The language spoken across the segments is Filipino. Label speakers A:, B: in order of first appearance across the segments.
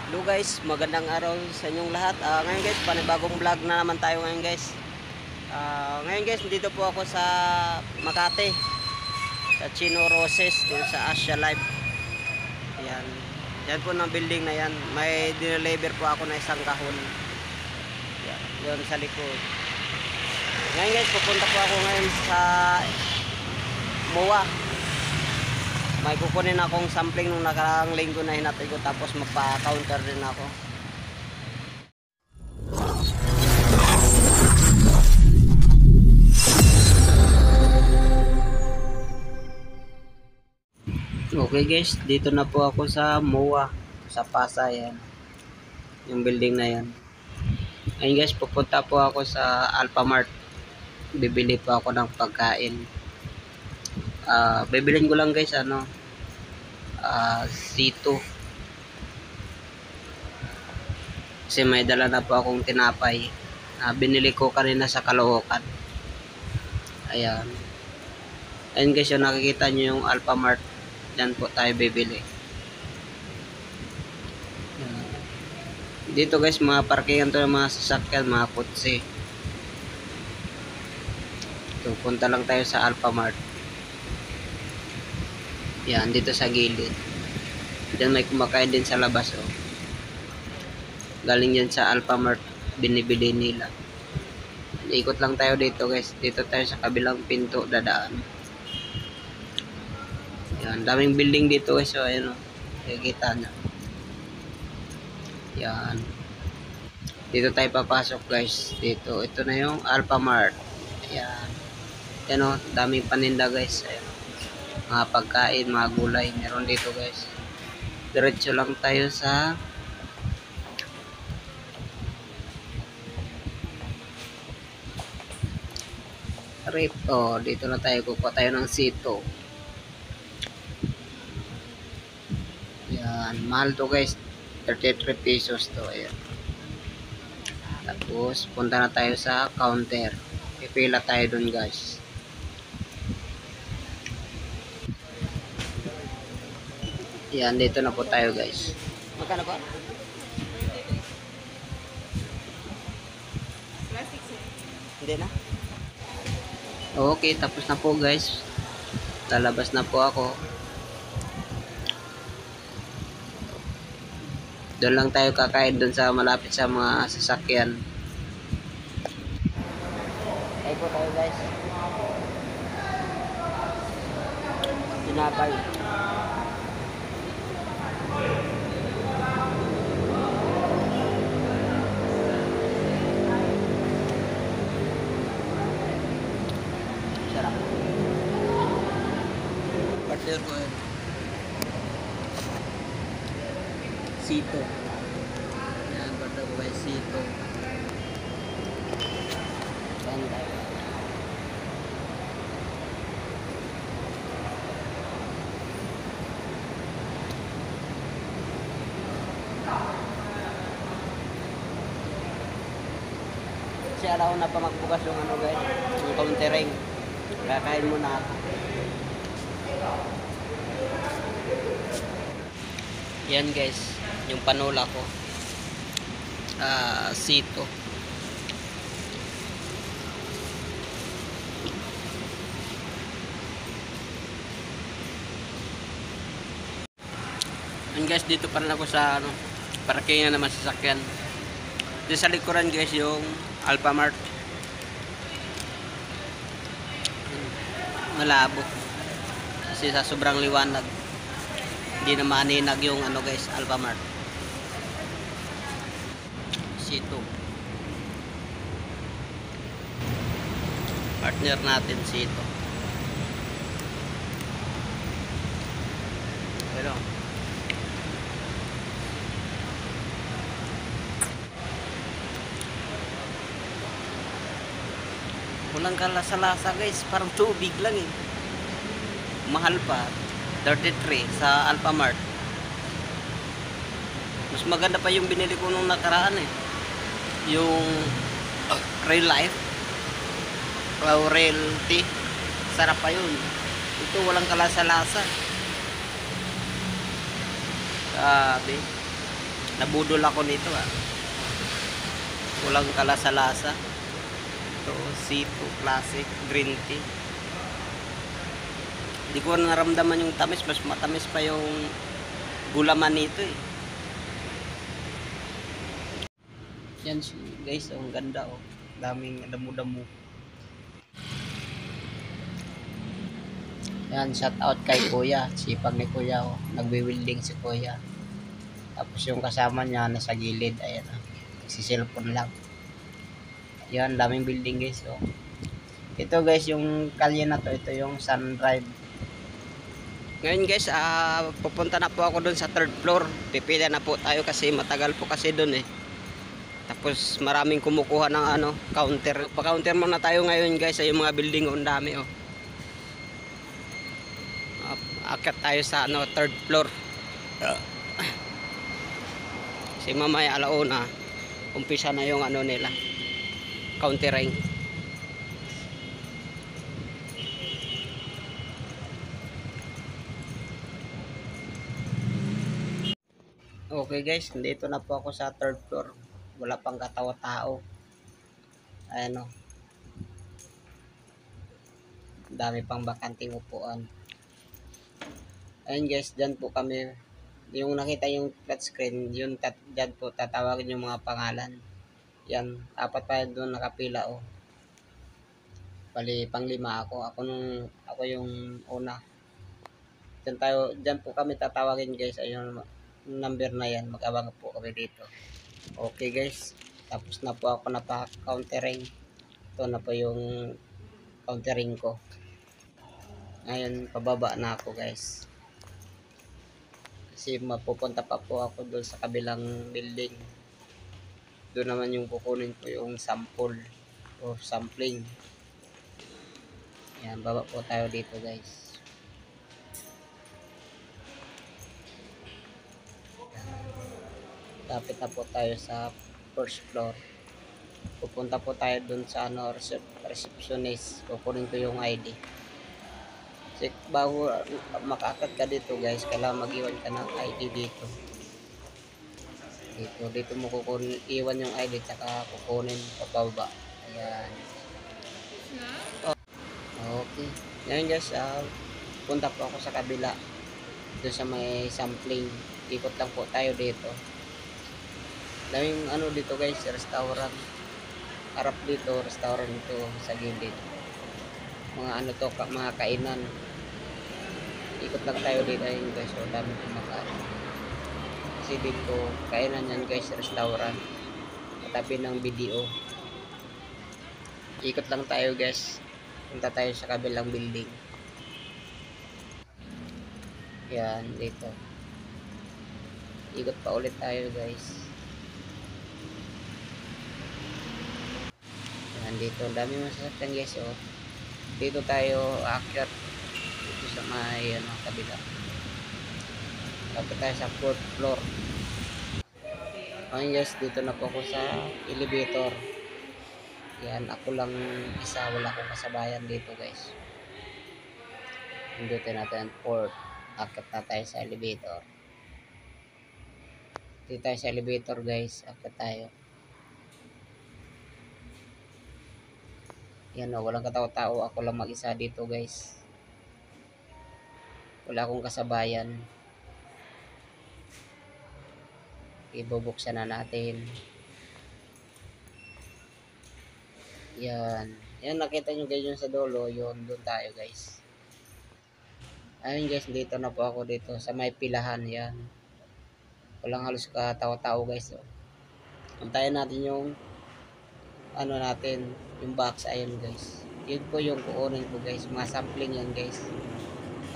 A: Hello guys, magandang araw sa inyong lahat. Ngayon guys, panibagong vlog na naman tayo ngayon guys. Ngayon guys, dito po ako sa Makati, sa Chino Roses, dito sa Asia Life. Ayan. Yan po ng building na yan. May dineliver po ako na isang kahon. Yan, doon sa likod. Ngayon guys, pupunta po ako ngayon sa MOA. May kukunin akong sampling nung nakaraang linggo na hinatid ko, tapos magpa-counter din ako. Okay guys, dito na po ako sa MOA, sa Pasay. Yan, yung building na yan. Ayun guys, pupunta po ako sa Alphamart. Bibili po ako ng pagkain. Bibilin ko lang guys, sito. Kasi may dala na po akong tinapay na binili ko kanina sa Caloocan. Ayan. Ayan guys, yung nakikita nyo yung Alphamart. Diyan po tayo bibili. Ayan. Dito guys, mga parkingan to ng mga sasakyan, mga kotse. So, punta lang tayo sa Alphamart. Yan, dito sa gilid. Diyan may kumakain din sa labas, oh. Galing yan sa Alphamart, binibili nila. Ikot lang tayo dito guys. Dito tayo sa kabilang pinto dadaan. Yan, daming building dito guys. So, ayun, oh. Nakikita nyo. Yan. Dito tayo papasok guys. Dito. Ito na yung Alphamart. Ayan. Yan, oh. Daming paninda guys. Ayan. Mga pagkain, mga gulay. Meron dito guys. Diretso lang tayo sa rip. Oh, dito na tayo. Kukuha tayo ng sito. Yan. Mahal to guys. 33 pesos to. Ayan. Tapos, punta na tayo sa counter. Pipila tayo dun guys. Yan, dito na po tayo guys. Magkano po? Hindi na? Okay, tapos na po guys. Lalabas na po ako. Doon lang tayo kakain doon sa malapit sa mga sasakyan. Ay po tayo guys. Tinapay. Sarap. Partner ko yun. Sito. Yan, partner ko guys, sito. Saan tayo? Kasi araw na pa magbukas yung guys, yung countering. Kakain muna ako. Yan guys, yung panola ko. Sito. Yan guys, dito pa rin ako sa parkingan naman sasakyan. Dito sa likuran guys yung Alphamart. Malabo kasi sa sobrang liwanag hindi na maninag yung guys, Alphamart. Sito. Partner natin sito. Pero walang kalasa-lasa guys, parang tubig lang eh. Mahal pa, 33 sa Alphamart. Mas maganda pa yung binili ko nung nakaraan eh, yung Real Life Real Tea. Sarap pa yun. Ito walang kalasa-lasa. Grabe. Nabudol ako nito Walang kalasa-lasa. Ito, C2 Classic Green Tea. Hindi ko naramdaman yung tamis. Mas matamis pa yung gulaman nito Yan guys, ang ganda Daming damo-damo. Yan, shout out kay Kuya. Sipag ni Kuya Nagwi-welding si Kuya. Tapos yung kasama niya nasa gilid. Ayan nagsiselfon lang. Yan, daming building guys Ito guys, yung kalye na to. Ito yung Sun Drive. Ngayon guys, pupunta na po ako dun sa 3rd floor. Pipila na po tayo kasi matagal po kasi dun Tapos maraming kumukuha ng counter. Pa-counter muna tayo ngayon guys sa yung mga building ang dami Akyat tayo sa 3rd floor. Kasi mamaya alauna umpisa na yung nila countering. Okay guys, dito na po ako sa 3rd floor. Wala pang katawa-tao. Ayan dami pang bakanting upuan. Ayun guys, dyan po kami. Yung nakita yung flat screen, yun dyan po tatawagin yung mga pangalan. Yan, 4 pa doon nakapila Bali, pang-5 ako. Ako yung una. Dyan po kami tatawagin guys. Ayun, number na yan. Mag-abang po kami dito. Okay guys. Tapos na po ako napa-countering. Ito na po yung countering ko. Ngayon, pababa na ako guys. Kasi mapupunta pa po ako doon sa kabilang building. Doon naman yung kukunin ko yung sample o sampling. Yan, baba po tayo dito guys. Lapit na po tayo sa 1st floor. Pupunta po tayo doon sa receptionist. Kukunin ko yung ID. Kasi bago makaakyat ka dito guys, kailangan mag-iwan ka ng ID dito. Dito mo iwan yung ID tsaka kukunin pababa. Ayan. Okay. Ngayon guys, punta po ako sa kabila. Doon sa may sampling. Ikot lang po tayo dito. Daming dito guys, restaurant. Harap dito, restaurant ito sa gilid. Mga mga kainan. Ikot lang tayo dito ayun guys. So dami kumakain. Kasi dito, kainan yan guys, restaurant. Katabi ng BDO. Ikot lang tayo guys. Punta tayo sa kabilang building. Yan, dito. Ikot pa ulit tayo guys. Yan, dito. Dami masasakyan guys Dito tayo aakyat. Dito sa may kabila. Tapos tayo sa 4th floor. Ngayon guys, dito na po ako sa elevator. Yan, ako lang isa, wala akong kasabayan dito guys. Pindutin natin 4th. Akit na tayo sa elevator. Dito tayo sa elevator guys. Akit tayo. Yan walang katao-tao. Ako lang mag-isa dito guys. Wala akong kasabayan. Ibubuksan na natin. Yan. Yan, nakita nyo guys yung sa dulo. Yun, doon tayo guys. Ayun guys, dito na po ako dito sa may pilahan. Yan. Walang halos katao-tao guys Antayin natin yung natin, yung box. Ayun guys. Yun po yung kukunin ko guys. Mga sampling yan guys.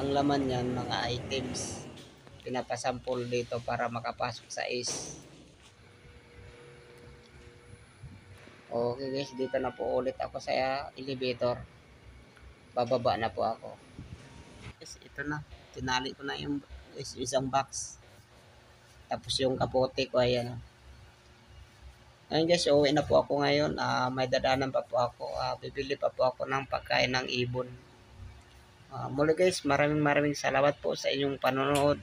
A: Ang laman yan, mga items. Pinapasample dito para makapasok sa is. Okay guys, dito na po ulit ako sa elevator. Bababa na po ako. Guys, ito na. Tinali ko na yung isang box. Tapos yung kapote ko, ayan. Ayun guys, uwi na po ako ngayon. May dadanan pa po ako. Bibili pa po ako ng pagkain ng ibon. Muli guys, maraming salamat po sa inyong panonood.